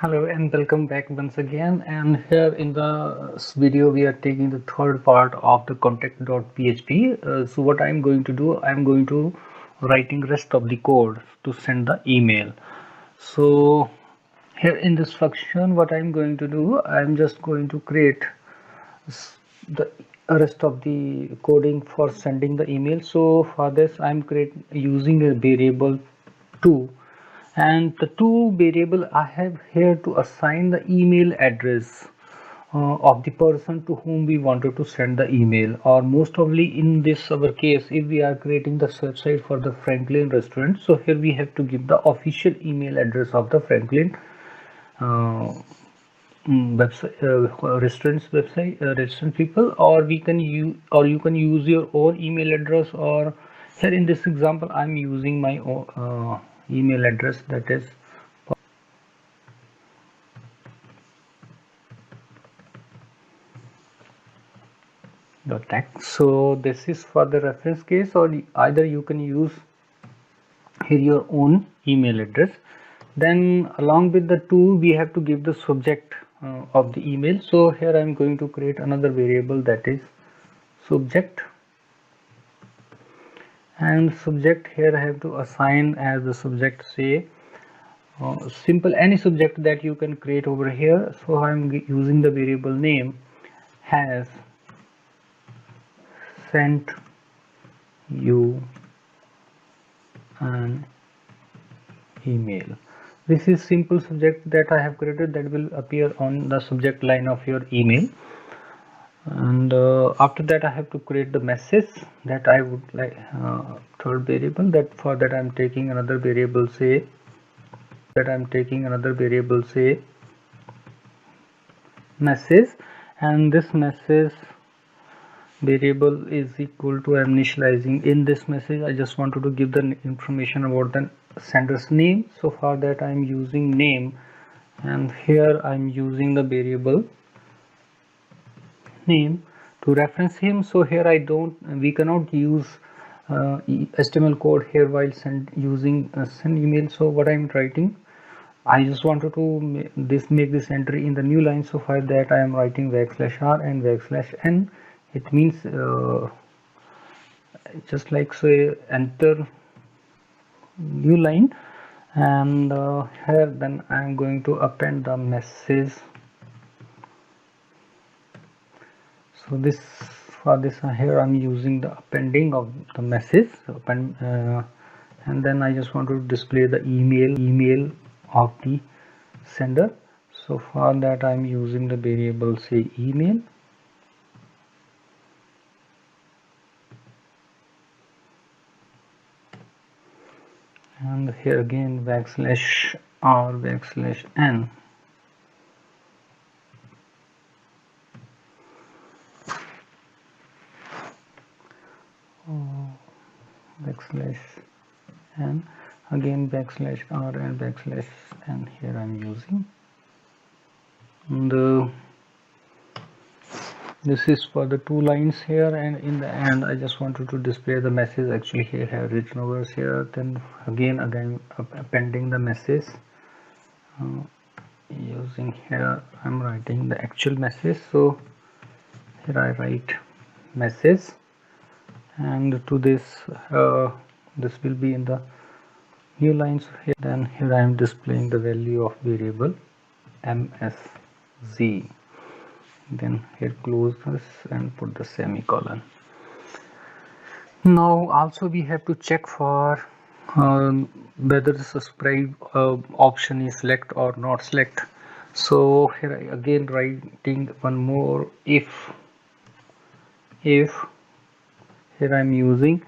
Hello and welcome back once again. And here in this video, we are taking the third part of the contact.php. So what I'm going to do, I'm going to writing rest of the code to send the email. So here in this function, what I'm going to do, I'm just going to create the rest of the coding for sending the email. So for this, I'm using a variable 2, and the two variable I have here to assign the email address of the person to whom we wanted to send the email, or most probably in this our case, if we are creating the website for the Franklin restaurant, so here we have to give the official email address of the Franklin uh, website, restaurants website, restaurant people, or we can use, or you can use your own email address, or here in this example I'm using my own email address, that is the text. So this is for the reference case, or either you can use here your own email address. Then along with the two, we have to give the subject of the email. So here I'm going to create another variable, that is subject, and subject here I have to assign as the subject, say simple any subject that you can create over here. So I'm using the variable name has sent you an email. This is simple subject that I have created that will appear on the subject line of your email. And after that I have to create the message that I would like, third variable, that for that I'm taking another variable, say message, and this message variable is equal to, I'm initializing in this message, I just wanted to give the information about the sender's name. So for that I'm using name, and here I'm using the variable name to reference him. So here we cannot use HTML code here while using send email. So what I'm writing, I just wanted to make this entry in the new line. So for that I am writing \r and \n. It means just like say enter new line, and here then I am going to append the message. So this, for this here I'm using the appending of the message and then I just want to display the email of the sender. So for that I'm using the variable, say email, and here again \r \n. \n, again \r and \n. Here I'm using, and this is for the two lines here, and in the end I just wanted to display the message. Actually here have written over here, then again appending the message using here I'm writing the actual message. So here I write message, and to this this will be in the new lines here. Then here I am displaying the value of variable msg, then here close this and put the semicolon. Now also we have to check for whether the subscribe option is select or not select. So here I again writing one more if here I'm using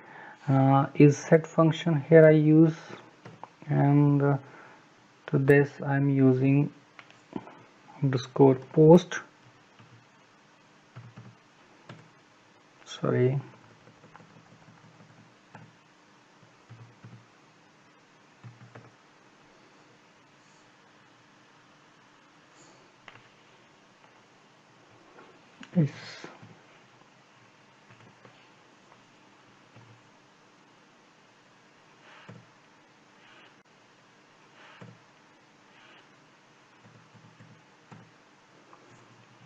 is set function here I use, and to this I'm using underscore post, sorry, is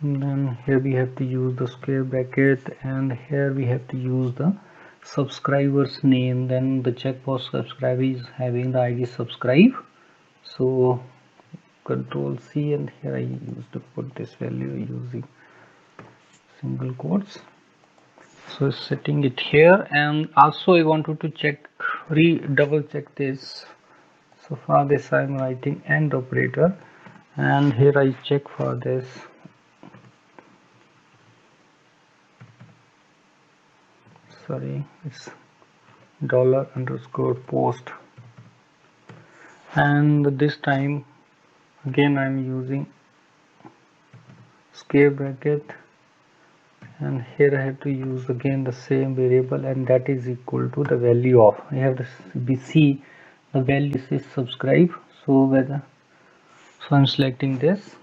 And then here we have to use the square bracket, and here we have to use the subscriber's name. Then the checkbox subscribe is having the ID subscribe, so Control C, and here I used to put this value using single quotes. So setting it here, and also I wanted to check, double check this. So for this I'm writing AND operator, and here I check for this. Sorry, it's $_post, and this time again I'm using square bracket, and here I have to use again the same variable, and that is equal to the value of, I have to see the value is subscribe. So whether, so I'm selecting this.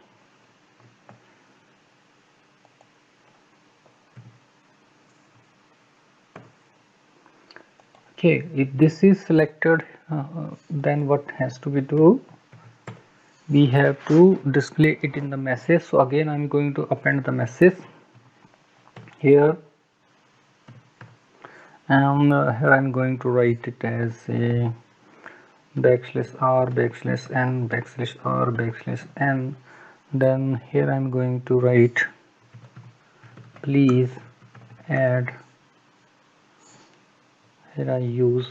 Okay, if this is selected, then what has to be do, we have to display it in the message. So again I'm going to append the message here, and here I'm going to write it as a \r \n \r \n. Then here I'm going to write please add, here I use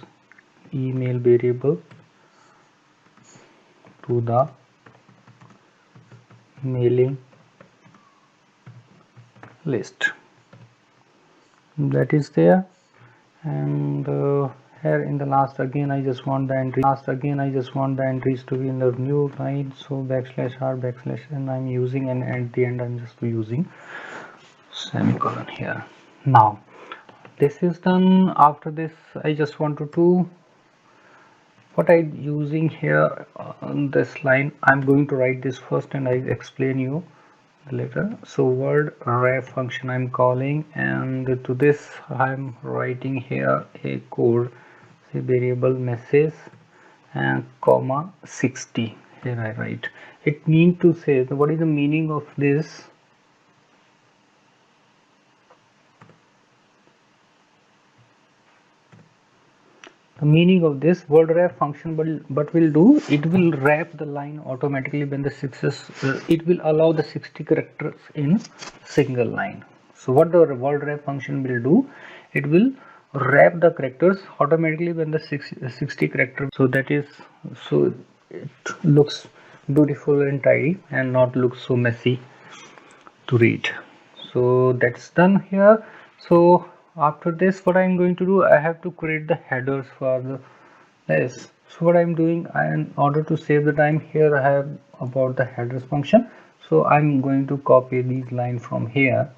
email variable to the mailing list, that is there. And here in the last again I just want the entries to be in the new line, so \r \n I'm using, and at the end I'm just using semicolon here. Now this is done. After this I just wanted to, what I using here on this line, I'm going to write this first and I explain you later. So word ref function I'm calling, and to this I'm writing here a code, say variable message and comma 60. Here I write, it means to say, what is the meaning of this? The meaning of this word wrap function will do, it will wrap the line automatically when the it will allow the 60 characters in single line. So what the word wrap function will do, it will wrap the characters automatically when the 60 characters, so that is, so it looks beautiful and tidy and not look so messy to read. So that's done here. So after this, what I'm going to do, I have to create the headers for the this. So what I'm doing, in order to save the time, here I have about the headers function. So I'm going to copy these line from here.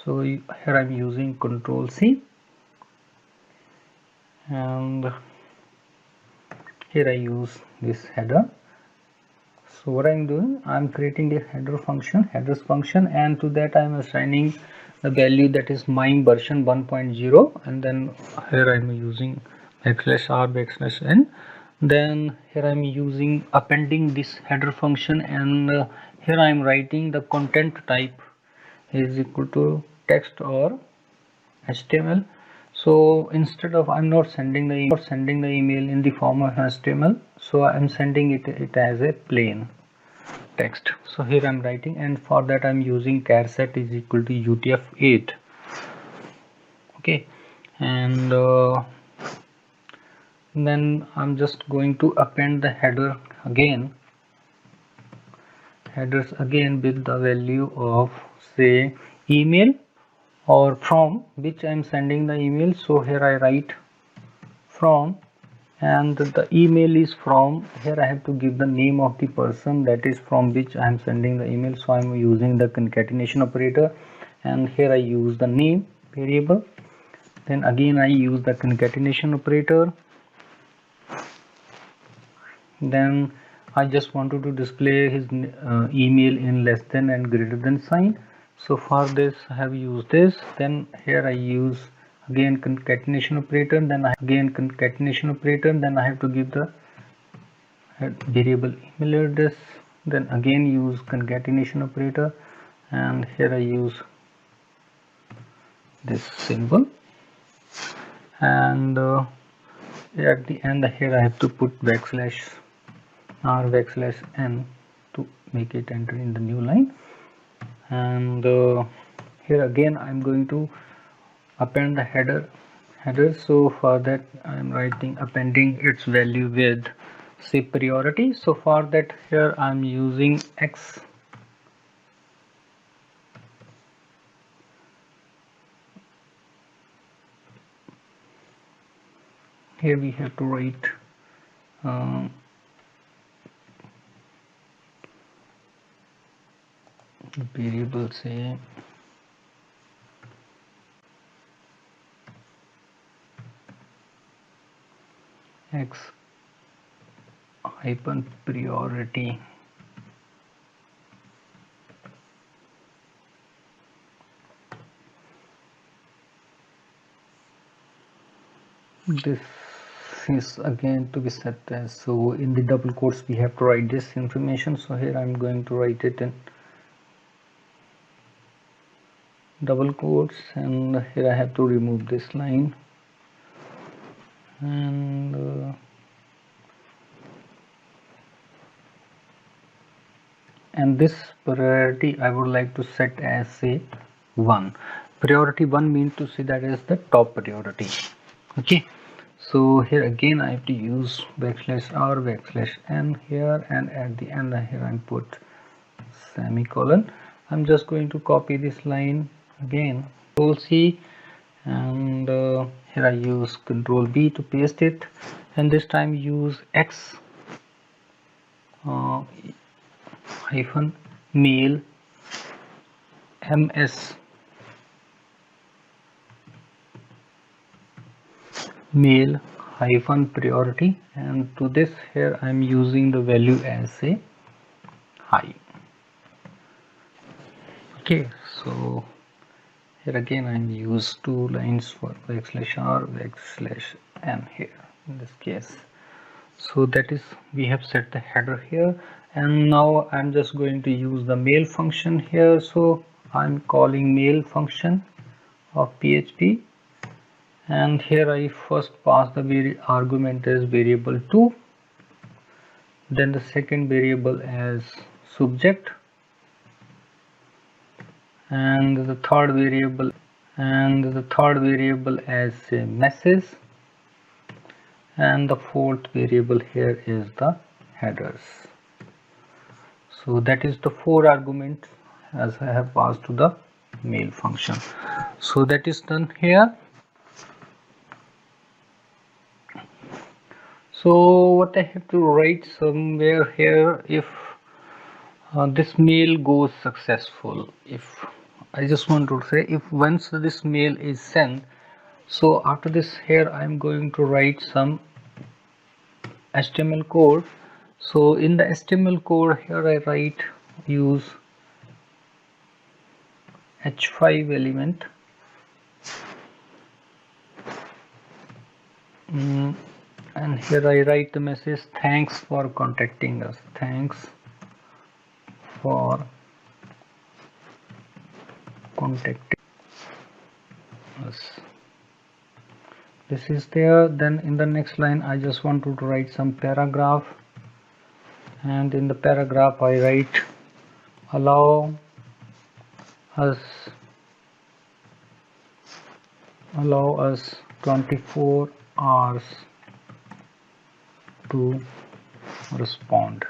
So here I'm using Control C, and here I use this header. So what I'm doing, I'm creating a headers function, and to that I'm assigning the value that is MIME version 1.0, and then here I'm using \r \n. Then here I'm using appending this header function, and here I'm writing the content type is equal to text or HTML. So instead of, I'm not sending the email in the form of HTML, so I'm sending it as a plain text. So here I'm writing, and for that I'm using char set is equal to UTF-8. Okay, and then I'm just going to append the headers again with the value of, say, email or from which I'm sending the email. So here I write from, and the email is from, here I have to give the name of the person that is from which I am sending the email. So I'm using the concatenation operator, and here I use the name variable, then again I use the concatenation operator. Then I just wanted to display his email in less than and greater than sign. So for this I have used this. Then here I use again concatenation operator, then I have to give the variable email address. then again use concatenation operator, and here I use this symbol, and at the end here I have to put \r\n to make it enter in the new line. And here again I'm going to append the header. So for that I'm writing appending its value with, say, priority. So for that here I'm using x. Here we have to write variable, say x hyphen priority. This is again to be set as, so in the double quotes we have to write this information. So here I'm going to write it in double quotes, and here I have to remove this line, and this priority I would like to set as, say, 1. Priority 1 means to say that is the top priority. Okay, so here again I have to use \r\n here, and at the end here I put semicolon. I'm just going to copy this line again, Control C, and here I use Control B to paste it, and this time use x hyphen mail ms mail hyphen priority, and to this here I'm using the value as, say, high. Okay, so here again I use 2 lines for \r\n here in this case. So that is, we have set the header here, and now I'm just going to use the mail function here. So I'm calling mail function of PHP, and here I first pass the argument as variable 2, then the second variable as subject, and the third variable as, say, message, and the fourth variable here is the headers. So that is the 4 arguments as I have passed to the mail function. So that is done here. So what I have to write somewhere here, if this mail goes successful, if I just want to say, if once this mail is sent, so after this here I'm going to write some HTML code. So in the HTML code here I write use h5 element, and here I write the message, thanks for contacting us, thanks for contacting us. This is there. Then in the next line I just wanted to write some paragraph, and in the paragraph I write allow us 24 hours to respond.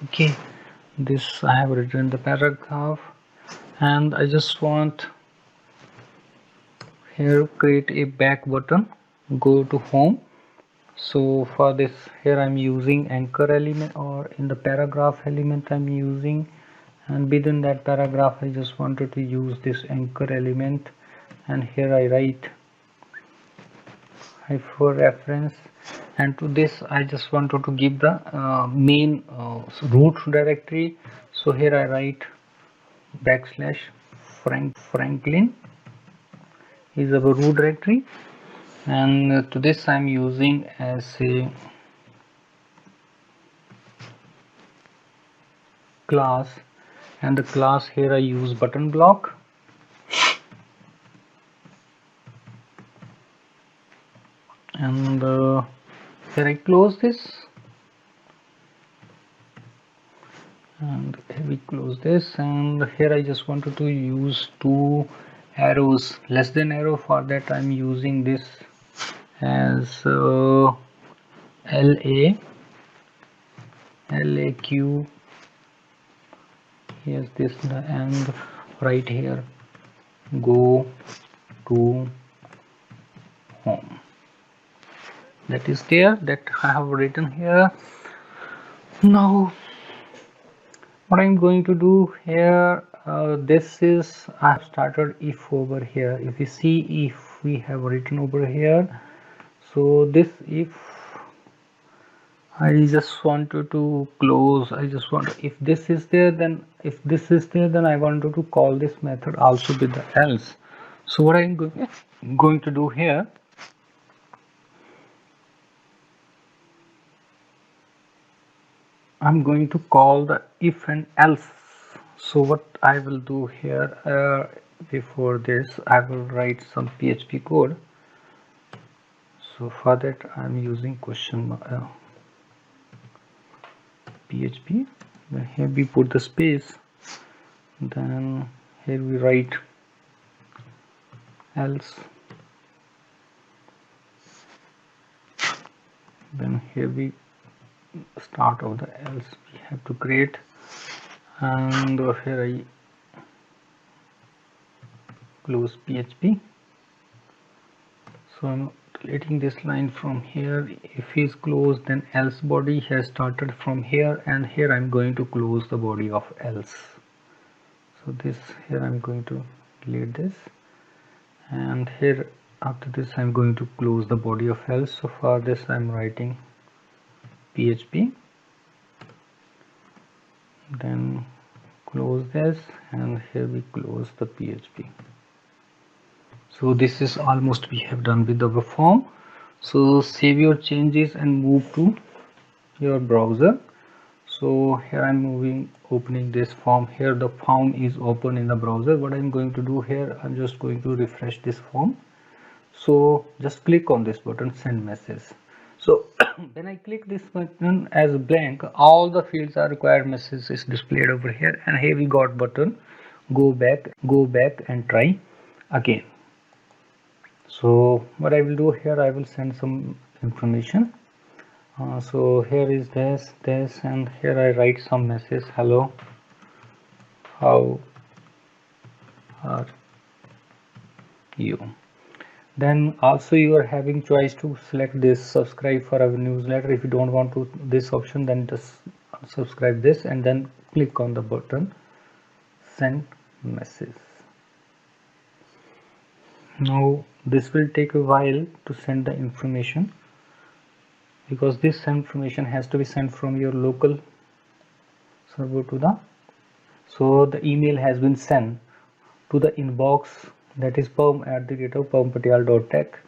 Okay, this I have written the paragraph, and I just want here create a back button, go to home. So for this here I'm using anchor element, or in the paragraph element I'm using, and within that paragraph I just wanted to use this anchor element, and here I write for reference, and to this I just wanted to give the main root directory. So here I write \Franklin is our root directory, and to this I'm using as a class, and the class here I use button block. And here I close this, and here we close this, and here I just wanted to use two arrows, less than arrow. For that I'm using this as LAQ. Here's this, and right here go to home. That is there, that I have written here. Now what I'm going to do here, this is, I have started if over here. If you see, if we have written over here, so this if I just wanted to close, I just want, if this is there, then if this is there, then I wanted to call this method also with the else. So what I'm going to do here, I'm going to call the if and else. So what I will do here, before this I will write some PHP code. So for that I'm using question PHP. Then here we put the space, then here we write else, then here we start of the else we have to create, and here I close PHP. So I'm deleting this line from here. If is closed, then else body has started from here, and here I'm going to close the body of else. So this here I'm going to delete this, and here after this I'm going to close the body of else. So for this I'm writing PHP, then close this, and here we close the PHP. So this is almost we have done with our form. So save your changes and move to your browser. So here I'm opening this form. Here the form is open in the browser. What I'm going to do here, I'm just going to refresh this form. So just click on this button, send message. So when I click this button as blank, all the fields are required message is displayed over here, and here we got button go back and try again. So what I will do here, I will send some information. So here is this, and here I write some message, hello, how are you. Then also you are having choice to select this subscribe for our newsletter. If you don't want to this option, then just subscribe this, and then click on the button send message. Now this will take a while to send the information, because this information has to be sent from your local server to the, so the email has been sent to the inbox, that is perm@permpatyal.tech,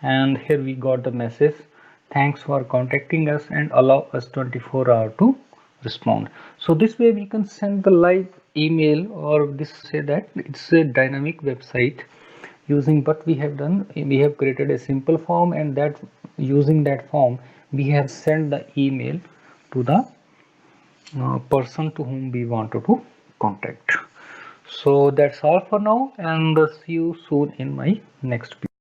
and here we got the message, thanks for contacting us and allow us 24 hours to respond. So this way we can send the live email, or this say that it's a dynamic website. Using what we have done, we have created a simple form, and that using that form we have sent the email to the person to whom we wanted to contact. So that's all for now, and see you soon in my next video.